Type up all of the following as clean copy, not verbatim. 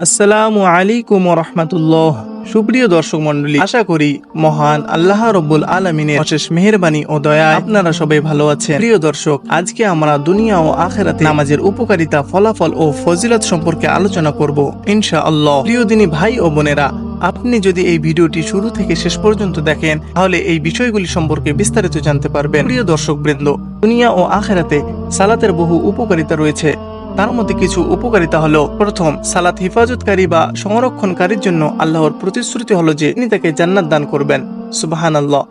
আসসালামু আলাইকুম ওয়া রাহমাতুল্লাহ। সুপ্রিয় দর্শক মণ্ডলী, আশা করি মহান আল্লাহ রব্বুল আলামিনের অশেষ মেহেরবানি ও দয়া আপনারা সবাই ভালো আছেন। প্রিয় দর্শক, আজকে আমরা দুনিয়া ও আখিরাতে নামাজের উপকারিতা, ফলাফল ও ফজিলত সম্পর্কে আলোচনা করব ইনশাআল্লাহ। প্রিয় দিনী ভাই ও বোনেরা, আপনি যদি এই ভিডিওটি শুরু থেকে শেষ পর্যন্ত দেখেন তাহলে এই বিষয়গুলি সম্পর্কে বিস্তারিত জানতে পারবেন। প্রিয় দর্শক বৃন্দ, দুনিয়া ও আখিরাতে সালাতের বহু উপকারিতা রয়েছে। তার মধ্যে কিছু উপকারিতা হলো, প্রথম, সালাত হিফাজতকারী বা সংরক্ষণকারীর জন্য আল্লাহর প্রতিশ্রুতি হলো যে তিনি তাকে জান্নাত দান করবেন। সুবহানাল্লাহ।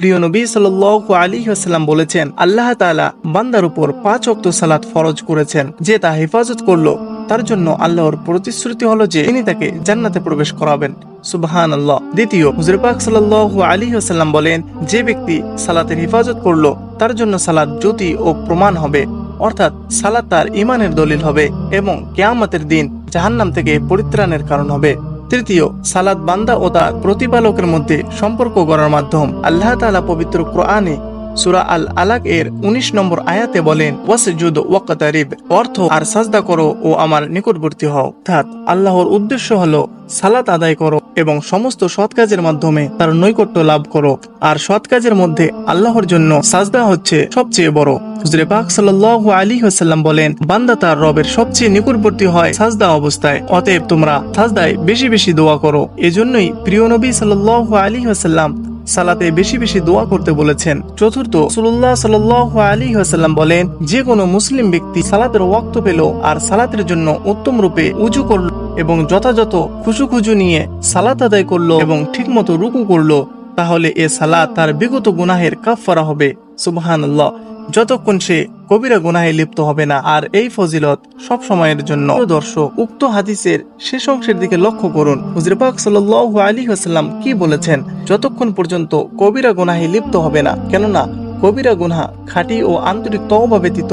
প্রিয় নবী সাল্লাল্লাহু আলাইহি ওয়াসাল্লাম বলেছেন, আল্লাহ তাআলা বান্দার উপর 5 ওয়াক্ত সালাত ফরজ করেছেন। যে তা হেফাজত করলো তার জন্য আল্লাহর প্রতিশ্রুতি হলো যে তিনি তাকে জান্নাতে প্রবেশ করাবেন। সুবহানাল্লাহ। দ্বিতীয়, হুজুর পাক সাল্লাল্লাহু আলাইহি ওয়াসাল্লাম বলেন, যে ব্যক্তি সালাতের হেফাজত করলো তার জন্য সালাত জ্যোতি ও প্রমাণ হবে, অর্থাৎ সালাত তার ঈমানের দলিল হবে এবং কিয়ামতের দিন জাহান্নাম থেকে পরিত্রাণের কারণ হবে। তৃতীয়, সালাত বান্দা ও তার প্রতিপালকের মধ্যে সম্পর্ক গড়ার মাধ্যম। আল্লাহ তাআলা পবিত্র কোরআনে সূরা আল আলাক এর 19 নম্বর আয়াতে বলেন, ওয়াসজুদ ওয়াকতারিব, অর্থ আর সাজদা করো ও আমার নিকটবর্তী হও। অর্থাৎ আল্লাহর উদ্দেশ্য হলো সালাত আদায় করো এবং সমস্ত সৎ কাজের মাধ্যমে তার নৈকট্য লাভ করো। আর সৎ কাজের মধ্যে আল্লাহর জন্য সাজদা হচ্ছে সবচেয়ে বড়। হুজুর পাক সাল্লাল্লাহু আলাইহি ওয়াসাল্লাম বলেন, বান্দা তার রবের সবচেয়ে নিকটবর্তী হয় সাজদা অবস্থায়। অতএব তোমরা সাজদায় বেশি বেশি দোয়া করো। এজন্যই প্রিয় নবী সাল্লাল্লাহু আলাইহি ওয়াসাল্লাম সালাতে বেশি বেশি দোয়া করতে বলেছেন। চতুর্থ, রাসূলুল্লাহ সাল্লাল্লাহু আলাইহি ওয়াসাল্লাম বলেন, যে কোনো মুসলিম ব্যক্তি সালাতের ওয়াক্ত পেল আর সালাতের জন্য উত্তম রূপে উযু করল এবং যথাযথ খুশু নিয়ে সালাত আদায় করলো এবং ঠিকমতো রুকু করলো, তাহলে এ সালাত তার বিগত গুনাহের কাফফারা হবে। সুবহানাল্লাহ। যতক্ষণ সে কবিরা গুনাহে লিপ্ত হবে না। আর এই ফজিলত সব সময়ের জন্য। দর্শক, উক্ত হাদিসের শেষ অংশের দিকে লক্ষ্য করুন। হুজুর পাক সাল্লাল্লাহু আলাইহি ওয়াসাল্লাম কি বলেছেন? যতক্ষণ পর্যন্ত কবিরা গুনাহে লিপ্ত হবে না, কেননা কবিরা গুনাহ খাঁটি ও আন্তরিক তওবা ব্যতীত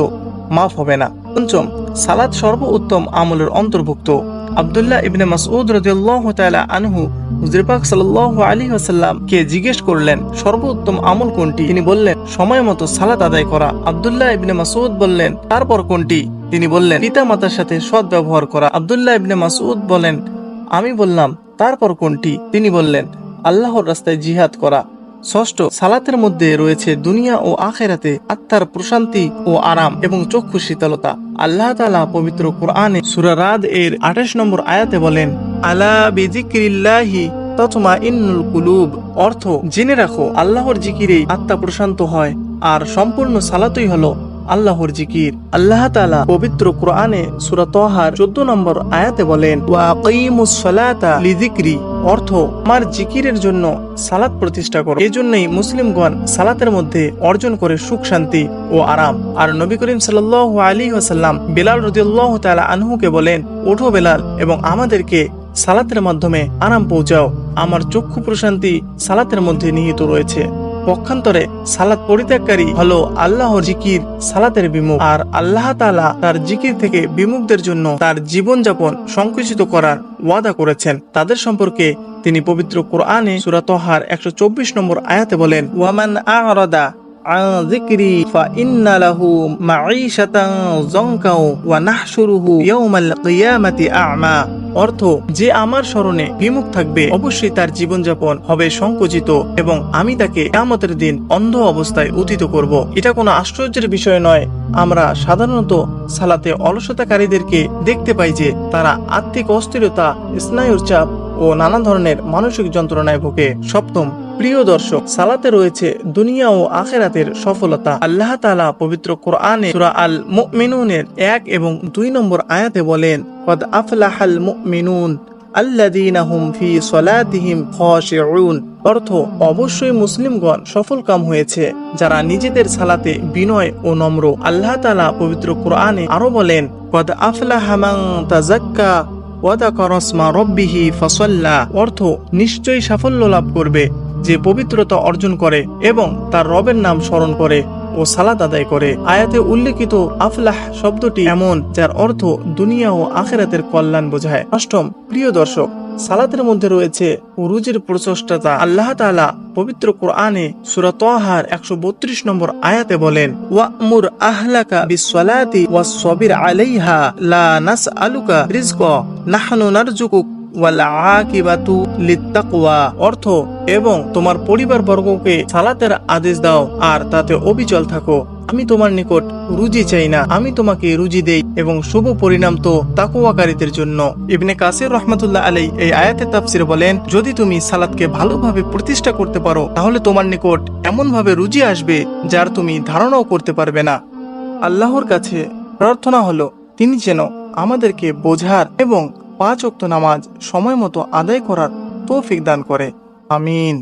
মাফ হবে না। পঞ্চম, সালাত সর্বোত্তম আমলের অন্তর্ভুক্ত। আব্দুল্লাহ ইবনে মাসউদ রাদিয়াল্লাহু তাআলা আনহু হুজুর পাক সাল্লাল্লাহু আলাইহি ওয়াসাল্লাম কে জিজ্ঞেস করলেন, সর্বোত্তম আমল কোনটি? তিনি বললেন, সময় মতো সালাত আদায় করা। আব্দুল্লাহ ইবনে মাসউদ বললেন, তারপর কোনটি? তিনি বললেন, পিতা মাতার সাথে সৎ ব্যবহার করা। আব্দুল্লাহ ইবনে মাসউদ বলেন, আমি বললাম, তারপর কোনটি? তিনি বললেন, আল্লাহর রাস্তায় জিহাদ করা। ষষ্ঠ, সালাতের মধ্যে রয়েছে দুনিয়া ও আখিরাতে আত্মার প্রশান্তি ও আরাম এবং চক্ষু শীতলতা। আল্লাহ তাআলা পবিত্র কোরআনে সূরা রাদ এর 28 নম্বর আয়াতে বলেন, আলা বিযিকরিল্লাহি তাতমাইন্নুল কুলুব, অর্থ, জেনে রাখো আল্লাহর জিকিরেই আত্মা প্রশান্ত হয়। আর সম্পূর্ণ সালাতই হলো আল্লাহর জিকির। আল্লাহ তাআলা পবিত্র কোরআনে সূরা তাহার 14 নম্বর আয়াতে বলেন, ওয়া আকিমুস সালাতা লিযিকরি, অর্থ, আমার জিকিরের জন্য সালাত প্রতিষ্ঠা করো। এজন্যই মুসলিমগণ সালাতের মধ্যে অর্জন করে সুখ, শান্তি ও আরাম। আর নবী করিম সাল্লাল্লাহু আলাইহি ওয়াসাল্লাম বেলাল রাদিয়াল্লাহু তাআলা আনহুকে বলেন, ওঠো বেলাল এবং আমাদেরকে সালাতের মাধ্যমে আরাম পৌঁছাও। আমার চক্ষু প্রশান্তি সালাতের মধ্যে নিহিত রয়েছে। পক্ষান্তরে সালাত পরিত্যাগকারী হলো আল্লাহর জিকির সালাতের বিমুখ। আর আল্লাহ তাআলা তার জিকির থেকে বিমুখদের জন্য তার জীবনযাপন সংকুচিত করার ওয়াদা করেছেন। তাদের সম্পর্কে তিনি পবিত্র কোরআনে সূরা তাহার 124 নম্বর আয়াতে বলেন, ওয়ামান আ'রাদা আন যিকরি ফাইন্না লাহু মাঈশাতান যানকাও ওয়া নাহশুরুহু ইয়াওমাল কিয়ামাতি আ'মা, অর্থ, যে আমার স্মরণে বিমুখ থাকবে অবশ্যই তার জীবনযাপন হবে সংকুচিত এবং আমি তাকে কিয়ামতের দিন অন্ধ অবস্থায় উত্থিত করব। এটা কোনো আশ্চর্যের বিষয় নয়। আমরা সাধারণত সালাতে অলসতাকারীদেরকে দেখতে পাই যে তারা আত্মিক অস্থিরতা, স্নায়ুর চাপ ও নানা ধরনের মানসিক যন্ত্রণায় ভোগে। সপ্তম, প্রিয় দর্শক, সালাতে রয়েছে দুনিয়া ও আখিরাতের সফলতা। আল্লাহ তাআলা পবিত্র কোরআনে সূরা আল মুমিনুনের 1 এবং 2 নম্বর আয়াতে বলেন, কদ আফলাহাল মুমিনুন আল্লাযীনা হুম ফি সলাতিহিম খাশিউন, অর্থ, অবশ্যই মুসলিমগণ সফলকাম হয়েছে যারা নিজেদের সালাতে বিনয় ও নম্র। আল্লাহ তাআলা পবিত্র কোরআনে আরো বলেন, কদ আফলাহা মান তাযাক্কা ওয়া যাকারা ইসমা রাব্বিহি ফাসাল্লা, অর্থ, নিশ্চয়ই সাফল্য লাভ করবে যে পবিত্রতা অর্জন করে এবং তার রবের নাম স্মরণ করে ও সালাত আদায় করে। আয়াতে উল্লেখিত আফলাহ শব্দটি এমন যার অর্থ দুনিয়া ও আখিরাতের কল্যাণ বোঝায়। অষ্টম, প্রিয় দর্শক, সালাতের মধ্যে রয়েছে রুজির প্রচেষ্টা। আল্লাহ তাআলা পবিত্র কোরআনে সূরা তাহার 132 নম্বর আয়াতে বলেন, ওয়া'মুর আহলাকা বিসসালাতি ওয়াসবির আলাইহা লা নাসআলুকা রিজকা নাহনু নারযুকুক ওয়াল আকিবাতু লিত্তাকওয়া। অর্থ, এবং তোমার পরিবার বর্গকে সালাতের আদেশ দাও আর তাতে অবিচল থাকো। আমি তোমার নিকট রুজি চাই না, আমি তোমাকে রুজি দেই এবং শুভ পরিণাম তো তাকওয়াকারীদের জন্য। ইবনে কাসির রহমাতুল্লাহ আলাই এই আয়াতের তাফসিরে বলেন, যদি তুমি সালাতকে ভালোভাবে প্রতিষ্ঠা করতে পারো তাহলে তোমার নিকট এমন ভাবে রুজি আসবে যার তুমি ধারণাও করতে পারবে না। আল্লাহর কাছে প্রার্থনা হলো তিনি যেন আমাদেরকে বোঝার এবং 5 ওয়াক্ত নামাজ সময় মতো আদায় করার তৌফিক দান করে। আমিন।